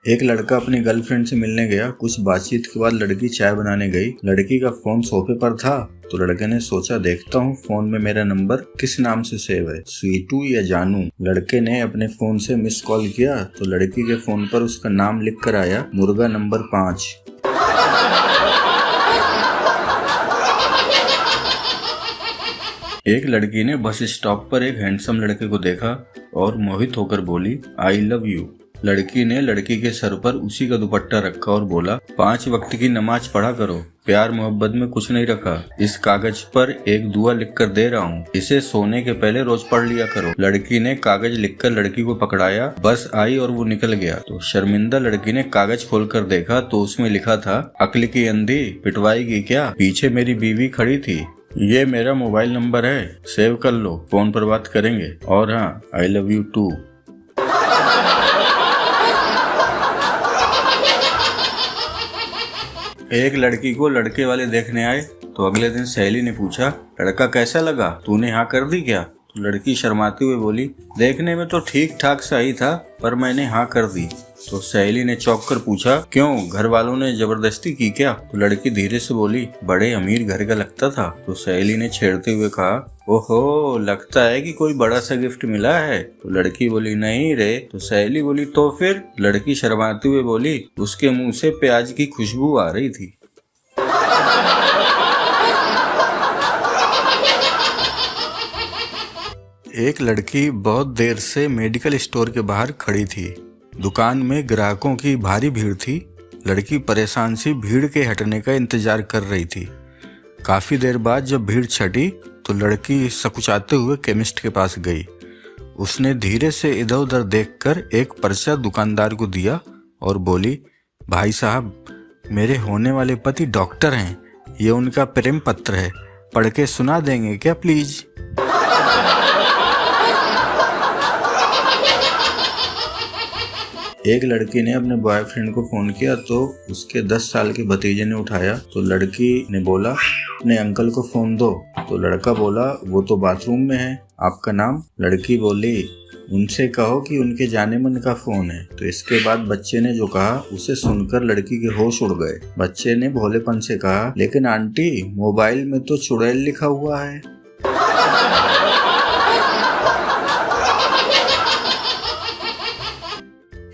एक लड़का अपनी गर्लफ्रेंड से मिलने गया। कुछ बातचीत के बाद लड़की चाय बनाने गई। लड़की का फोन सोफे पर था तो लड़के ने सोचा देखता हूँ फोन में मेरा नंबर किस नाम से सेव है, स्वीटू या जानू। लड़के ने अपने फोन से मिस कॉल किया तो लड़की के फोन पर उसका नाम लिख कर आया, मुर्गा नंबर 5। एक लड़की ने बस स्टॉप पर एक हैंडसम लड़के को देखा और मोहित होकर बोली, आई लव यू। लड़की ने लड़की के सर पर उसी का दुपट्टा रखा और बोला, 5 वक्त की नमाज पढ़ा करो, प्यार मोहब्बत में कुछ नहीं रखा। इस कागज पर एक दुआ लिख कर दे रहा हूँ, इसे सोने के पहले रोज पढ़ लिया करो। लड़की ने कागज लिखकर लड़की को पकड़ाया, बस आई और वो निकल गया तो शर्मिंदा लड़की ने कागज खोलकर देखा तो उसमें लिखा था, अक्ल की अंधी पिटवाएगी क्या, पीछे मेरी बीवी खड़ी थी, ये मेरा मोबाइल नंबर है, सेव कर लो, फोन पर बात करेंगे, और हाँ आई लव यू टू। एक लड़की को लड़के वाले देखने आए तो अगले दिन सहेली ने पूछा, लड़का कैसा लगा, तूने हाँ कर दी क्या? तो लड़की शर्माते हुए बोली, देखने में तो ठीक ठाक सा ही था पर मैंने हाँ कर दी। तो सहेली ने चौंक कर पूछा, क्यों, घर वालों ने जबरदस्ती की क्या? तो लड़की धीरे से बोली, बड़े अमीर घर का लगता था। तो सहेली ने छेड़ते हुए कहा, ओहो, लगता है कि कोई बड़ा सा गिफ्ट मिला है। तो लड़की बोली, नहीं रे। तो सहेली बोली, तो फिर? लड़की शर्माते हुए बोली, उसके मुंह से प्याज की खुशबू आ रही थी। एक लड़की बहुत देर से मेडिकल स्टोर के बाहर खड़ी थी। दुकान में ग्राहकों की भारी भीड़ थी। लड़की परेशान सी भीड़ के हटने का इंतजार कर रही थी। काफी देर बाद जब भीड़ छटी तो लड़की सकुचाते हुए केमिस्ट के पास गई। उसने धीरे से इधर उधर देखकर एक पर्चा दुकानदार को दिया और बोली, भाई साहब, मेरे होने वाले पति डॉक्टर हैं, ये उनका प्रेम पत्र है, पढ़ के सुना देंगे क्या प्लीज? एक लड़की ने अपने बॉयफ्रेंड को फोन किया तो उसके 10 साल के भतीजे ने उठाया तो लड़की ने बोला, अपने अंकल को फोन दो। तो लड़का बोला, वो तो बाथरूम में है, आपका नाम? लड़की बोली, उनसे कहो कि उनके जाने मन का फोन है। तो इसके बाद बच्चे ने जो कहा उसे सुनकर लड़की के होश उड़ गए। बच्चे ने भोलेपन से कहा, लेकिन आंटी, मोबाइल में तो चुड़ैल लिखा हुआ है।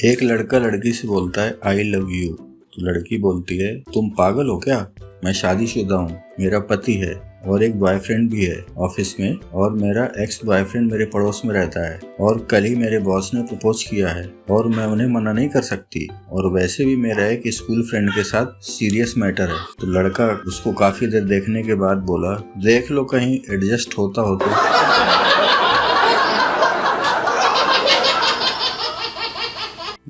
एक लड़का लड़की से बोलता है, आई लव यू। तो लड़की बोलती है, तुम पागल हो क्या, मैं शादीशुदा हूँ, मेरा पति है और एक बॉयफ्रेंड भी है ऑफिस में, और मेरा एक्स बॉयफ्रेंड मेरे पड़ोस में रहता है और कल ही मेरे बॉस ने प्रपोज किया है और मैं उन्हें मना नहीं कर सकती, और वैसे भी मेरा एक स्कूल फ्रेंड के साथ सीरियस मैटर है। तो लड़का उसको काफी देर देखने के बाद बोला, देख लो कहीं एडजस्ट होता हो तो।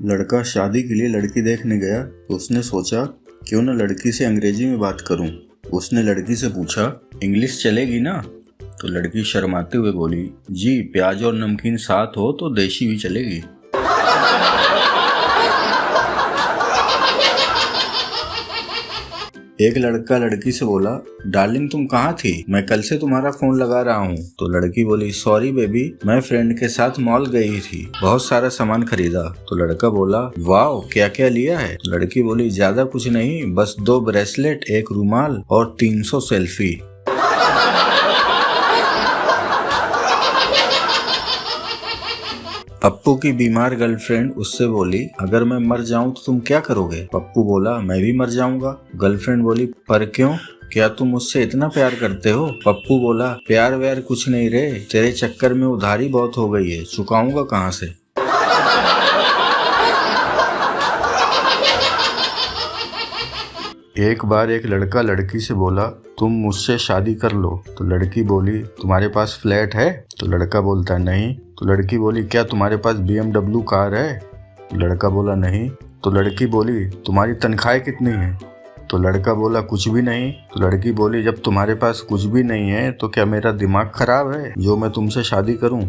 लड़का शादी के लिए लड़की देखने गया तो उसने सोचा, क्यों न लड़की से अंग्रेजी में बात करूं। उसने लड़की से पूछा, इंग्लिश चलेगी ना? तो लड़की शर्माते हुए बोली, जी, प्याज और नमकीन साथ हो तो देशी भी चलेगी। एक लड़का लड़की से बोला, डार्लिंग तुम कहाँ थी, मैं कल से तुम्हारा फोन लगा रहा हूँ। तो लड़की बोली, सॉरी बेबी, मैं फ्रेंड के साथ मॉल गई थी, बहुत सारा सामान खरीदा। तो लड़का बोला, वाओ, क्या क्या लिया है? तो लड़की बोली, ज्यादा कुछ नहीं, बस 2 ब्रेसलेट, 1 रुमाल और 300 सेल्फी। पप्पू की बीमार गर्लफ्रेंड उससे बोली, अगर मैं मर जाऊं तो तुम क्या करोगे? पप्पू बोला, मैं भी मर जाऊंगा। गर्लफ्रेंड बोली, पर क्यों, क्या तुम मुझसे इतना प्यार करते हो? पप्पू बोला, प्यार व्यार कुछ नहीं रे, तेरे चक्कर में उधारी बहुत हो गई है, चुकाऊंगा कहाँ से? एक बार एक लड़का लड़की से बोला, तुम मुझसे शादी कर लो। तो लड़की बोली, तुम्हारे पास फ्लैट है? तो लड़का बोलता है, नहीं। तो लड़की बोली, क्या तुम्हारे पास BMW कार है? तो लड़का बोला, नहीं। तो लड़की बोली, तुम्हारी तनख्वाह कितनी है? तो लड़का बोला, कुछ भी नहीं। तो लड़की बोली, जब तुम्हारे पास कुछ भी नहीं है तो क्या मेरा दिमाग खराब है जो मैं तुमसे शादी करूं?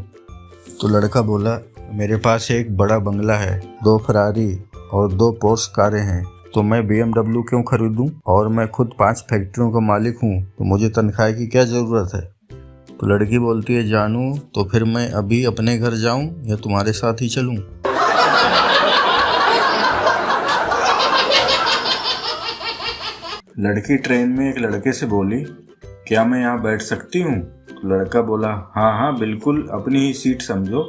तो लड़का बोला, मेरे पास एक बड़ा बंगला है, 2 फरारी और 2 पोर्श कारें हैं, तो मैं BMW क्यों खरीदूं? और मैं खुद 5 फैक्ट्रियों का मालिक हूँ, तो मुझे तनख्वाह की क्या जरूरत है? तो लड़की बोलती है, जानू, तो फिर मैं अभी अपने घर जाऊं या तुम्हारे साथ ही चलूं? लड़की ट्रेन में एक लड़के से बोली, क्या मैं यहाँ बैठ सकती हूँ? तो लड़का बोला, हाँ हाँ बिल्कुल, अपनी ही सीट समझो।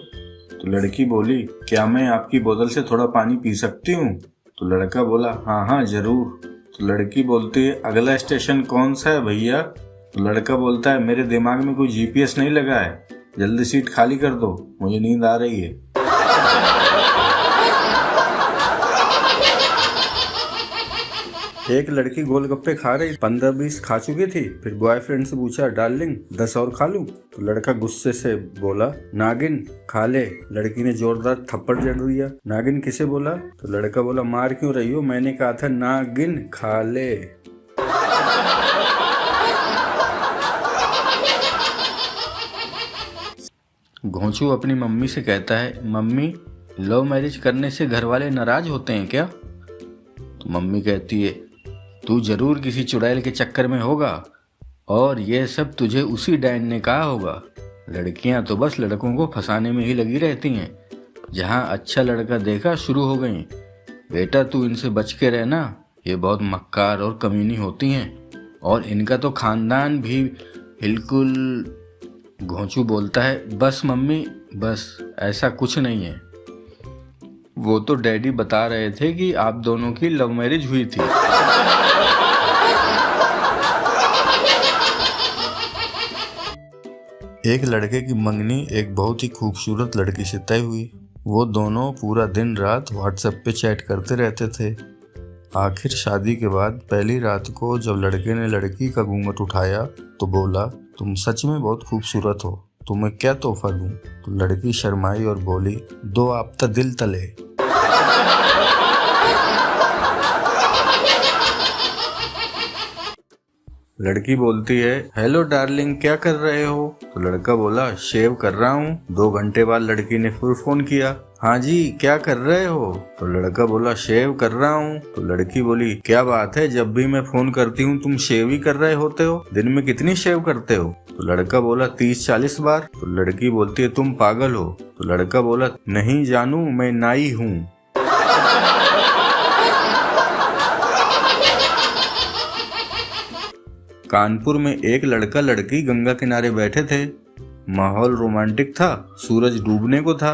तो लड़की बोली, क्या मैं आपकी बोतल से थोड़ा पानी पी सकती हूँ? तो लड़का बोला, हाँ हाँ जरूर। तो लड़की बोलती है, अगला स्टेशन कौन सा है भैया? तो लड़का बोलता है, मेरे दिमाग में कोई जीपीएस नहीं लगा है, जल्दी सीट खाली कर दो, मुझे नींद आ रही है। एक लड़की गोलगप्पे खा रही, 15-20 खा चुकी थी। फिर बॉयफ्रेंड से पूछा, डार्लिंग 10 और खा लूं? तो लड़का गुस्से से बोला, नागिन खा ले। लड़की ने जोरदार थप्पड़ जड़ दिया। नागिन किसे बोला? तो लड़का बोला, मार क्यों रही हो, मैंने कहा था नागिन खा ले। घोंचू अपनी मम्मी से कहता है, मम्मी लव मैरिज करने से घर वाले नाराज होते हैं क्या? तो मम्मी कहती है, तू जरूर किसी चुड़ैल के चक्कर में होगा और ये सब तुझे उसी डैन ने कहा होगा। लड़कियां तो बस लड़कों को फंसाने में ही लगी रहती हैं। जहां अच्छा लड़का देखा शुरू हो गई। बेटा तू इनसे बच के रहना, ये बहुत मक्कार और कमीनी होती हैं और इनका तो खानदान भी बिल्कुल। घोंचू बोलता है, बस मम्मी बस, ऐसा कुछ नहीं है। वो तो डैडी बता रहे थे कि आप दोनों की लव मैरिज हुई थी। एक लड़के की मंगनी एक बहुत ही खूबसूरत लड़की से तय हुई। वो दोनों पूरा दिन रात व्हाट्सएप पे चैट करते रहते थे। आखिर शादी के बाद पहली रात को जब लड़के ने लड़की का घूंघट उठाया तो बोला, तुम सच में बहुत खूबसूरत हो, तुम्हें क्या तोहफा दूं? तो लड़की शर्माई और बोली, दो आपता दिल तले। लड़की बोलती है, हेलो डार्लिंग क्या कर रहे हो? तो लड़का बोला, शेव कर रहा हूँ। 2 घंटे बाद लड़की ने फिर फोन किया, हाँ जी क्या कर रहे हो? तो लड़का बोला, शेव कर रहा हूँ। तो लड़की बोली, क्या बात है, जब भी मैं फोन करती हूँ तुम शेव ही कर रहे होते हो, दिन में कितनी शेव करते हो? तो लड़का बोला, 30-40 बार। तो लड़की बोलती है, तुम पागल हो? तो लड़का बोला, नहीं जानू, मैं नाई हूँ। कानपुर में एक लड़का लड़की गंगा किनारे बैठे थे। माहौल रोमांटिक था, सूरज डूबने को था,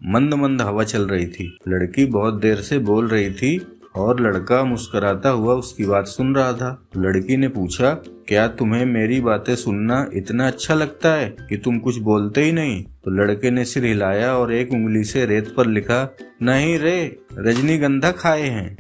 मंद मंद हवा चल रही थी। लड़की बहुत देर से बोल रही थी और लड़का मुस्कुराता हुआ उसकी बात सुन रहा था। लड़की ने पूछा, क्या तुम्हें मेरी बातें सुनना इतना अच्छा लगता है कि तुम कुछ बोलते ही नहीं? तो लड़के ने सिर हिलाया और एक उंगली से रेत पर लिखा, नहीं रे, रजनीगंधा खाए हैं।